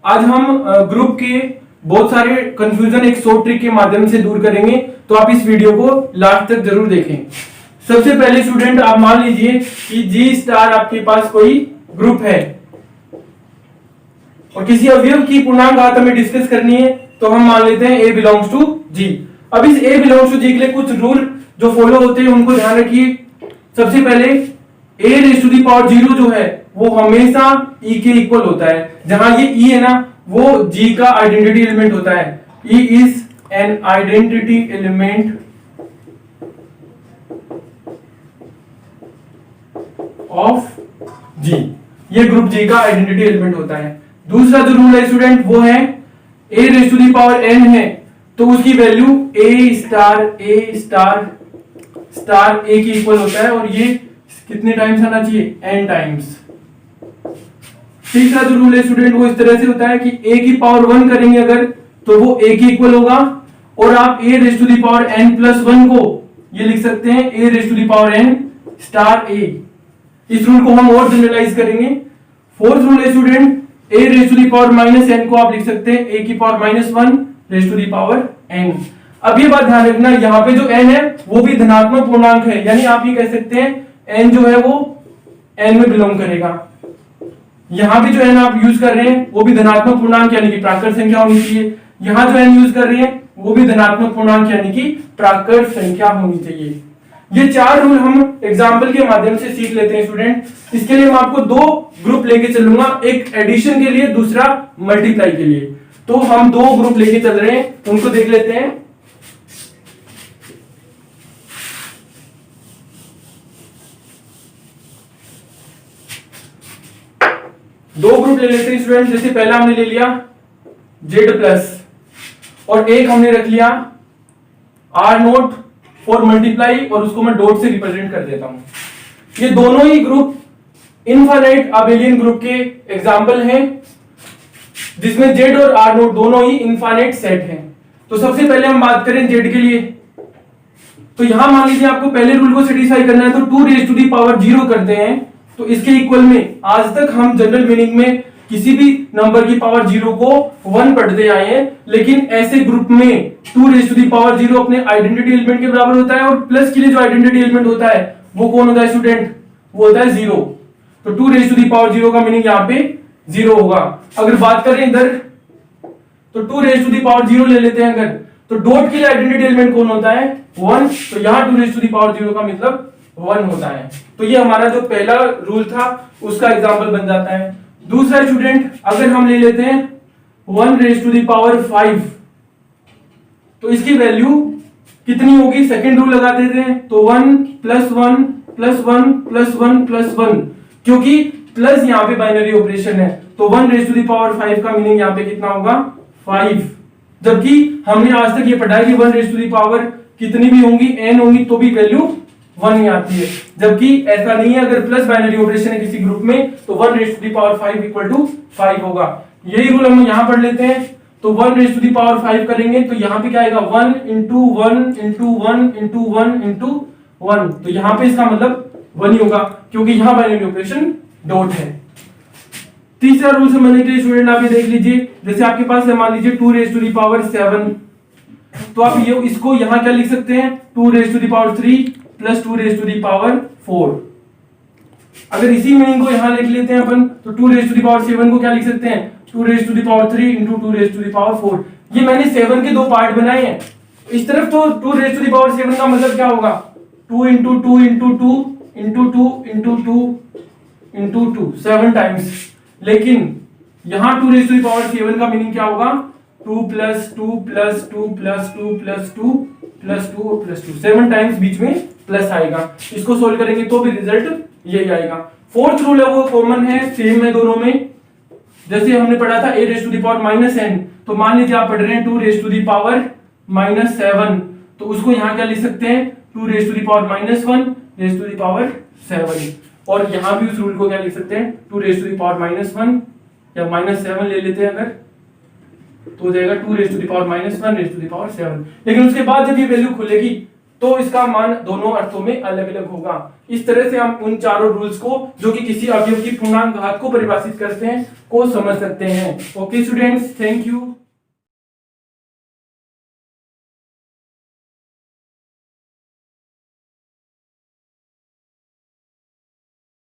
आज हम ग्रुप के बहुत सारे कंफ्यूजन एक शॉर्ट ट्रिक के माध्यम से दूर करेंगे, तो आप इस वीडियो को लास्ट तक जरूर देखें। सबसे पहले स्टूडेंट आप मान लीजिए कि जी स्टार आपके पास कोई ग्रुप है और किसी अवयव की पूर्णांक घात हमें डिस्कस करनी है, तो हम मान लेते हैं a बिलोंग्स टू जी। अब इस a बिलोंग्स टू जी के लिए कुछ रूल जो फॉलो होते हैं उनको ध्यान रखिए। सबसे पहले a raise to the power 0 जो है वो हमेशा e के इक्वल होता है। जहां ये e है ना वो g का आइडेंटिटी एलिमेंट होता है। e is an identity element of g। ये ग्रुप g का आइडेंटिटी एलिमेंट होता है। दूसरा जो रूल है स्टूडेंट वो है a raise to the power n है तो उसकी वैल्यू a स्टार a के इक्वल होता है और ये कितने टाइम्स आना चाहिए n टाइम्स। तीसरा जो रूल है स्टूडेंट वो इस तरह से होता है कि a की पावर 1 करेंगे अगर तो वो a के इक्वल होगा और आप a raise to the power n plus 1 को ये लिख सकते हैं a raise to the power n star a। इस रूल को हम और जनरलाइज करेंगे। फोर्थ रूल है student a raise to the power minus n को आप लिख सकते हैं a की power minus 1 raise to the power n। अब ये बात ध्यान रखना यहाँ पे जो n है वो भी धनात्मक पूर्णांक है, यानी आप ये कह सकते हैं n जो है वो n में बिलोंग करेगा। यहां भी जो n आप यूज कर रहे हैं वो भी धनात्मक पूर्णांक यानी कि प्राकृत संख्या होनी चाहिए। यहां जो n यूज कर रहे हैं वो भी धनात्मक पूर्णांक यानी कि प्राकृत संख्या होनी चाहिए। ये चार रूल हम एग्जाम्पल के माध्यम से सीख लेते हैं स्टूडेंट। इसके लिए मैं आपको दो ग्रुप लेके चलूंगा, एक एडिशन के लिए दूसरा मल्टीप्लाई के लिए। तो हम दो ग्रुप लेके चल रहे हैं, उनको देख लेते हैं। दो ग्रुप ले लेते हैं स्टूडेंट। जैसे पहला हमने ले लिया z प्लस और एक हमने रख लिया r नोट फॉर मल्टीप्लाई और उसको मैं डॉट से रिप्रेजेंट कर देता हूं। ये दोनों ही ग्रुप इनफाइनाइट अबेलियन ग्रुप के एग्जाम्पल हैं जिसमें z और r नोट दोनों ही इनफाइनाइट सेट हैं। तो सबसे पहले हम बात करें z के लिए, तो यहां मान लीजिए आपको पहले रूल को सेटिस्फाई करना है तो 2 रेज़ टू दी पावर 0 करते हैं तो इसके इक्वल में आज तक हम जनरल मीनिंग में किसी भी नंबर की पावर 0 को 1 पढ़ते आए हैं, लेकिन ऐसे ग्रुप में 2 रेज़ टू दी पावर 0 अपने आइडेंटिटी एलिमेंट के बराबर होता है और प्लस के लिए जो आइडेंटिटी एलिमेंट होता है वो कौन होता है स्टूडेंट, वो होता है 0। तो 2 रेज़ टू दी पावर 0 का मीनिंग यहाँ पे 0 होगा। अगर बात करें इधर तो 2 रेज़ टू दी पावर 0 ले लेते हैं अगर, तो डॉट के लिए आइडेंटिटी एलिमेंट कौन होता है 1, तो यहाँ 2 रेज़ टू दी पावर 0 का मतलब 1 होता है। तो ये हमारा जो पहला रूल था उसका एग्जांपल बन जाता है। दूसरा स्टूडेंट अगर हम ले लेते हैं 1 रेज़ टू दी पावर 5 तो इसकी वैल्यू कितनी होगी, सेकंड रूल लगा देते हैं तो 1 प्लस 1 प्लस 1 प्लस 1 प्लस 1, क्योंकि प्लस यहाँ पे बाइनरी ऑपरेशन है तो 1 रेज़ टू दी पावर 5 का मीनिंग यहाँ पे कितना होगा 5। जबकि हमने आज तक ये पढ़ा है कि 1 रेज़ टू दी पावर कितनी भी होंगी n होंगी तो भी वैल्यू 1 ही आती है, जबकि ऐसा नहीं है। अगर प्लस बाइनरी ऑपरेशन है किसी ग्रुप में तो 1 raise to the power 5 equal to 5 होगा। यही रूल हम यहां पढ़ लेते हैं तो 1 रेज़ टू दी पावर 5 करेंगे तो यहां पे क्या आएगा 1 इंटू 1 इंटू 1 इंटू 1 इंटू 1, तो यहां पे इसका मतलब 1 ही होगा क्योंकि यहां बाइनरी ऑपरेशन डॉट है। तीसरा रूल समझने के लिए स्टूडेंट आप ये देख लीजिए, जैसे आपके पास है मान लीजिए 2 रेज़ टू दी पावर 7 तो आप ये इसको यहां क्या लिख सकते हैं 2 raise to the power 3 plus 2 raise to the power 4। अगर इसी मीनिंग को यहां लिख लेते हैं अपन तो 2 रेज़ टू दी पावर 7 को क्या लिख सकते हैं 2 raise to the power 3 into 2 raise to the power 4। ये मैंने 7 के दो पार्ट बनाए हैं। इस तरफ तो 2 रेज़ टू दी पावर 7 का मतलब क्या होगा 2 into 2 into 2 into 2 into 2 into 2 7 times, लेकिन यहां 2 रेज़ टू दी पावर 7 का मीनिंग क्या होगा 2 plus 2 plus 2 plus 2 plus 2 plus 2 plus 2 7 times बीच में प्लस आएगा। इसको सोल्व करेंगे तो भी रिजल्ट यही आएगा। फोर्थ रूल है वो कॉमन है, सेम है दोनों में। जैसे हमने पढ़ा था a raise to the power minus n, तो मान लीजिए आप पढ़ रहे हैं 2 raise to the power minus 7 तो उसको यहां क्या लिख सकते हैं 2 raise to the power minus 1 raise to the power 7, और यहां भी उस रूल को क्या लिख सकते हैं 2 raise to the power minus 1 या माइनस 7 ले लेते हैं अगर तो हो जाएगा 2 raise to the power minus 1 raise to the power 7। लेकिन उसके बाद जब ये वैल्यू खुलेगी तो इसका मान दोनों अर्थों में अलग अलग होगा। इस तरह से हम उन चारों रूल्स को जो कि किसी अवयव की पूर्णांक घात को परिभाषित करते हैं को समझ सकते हैं। Okay students, thank you.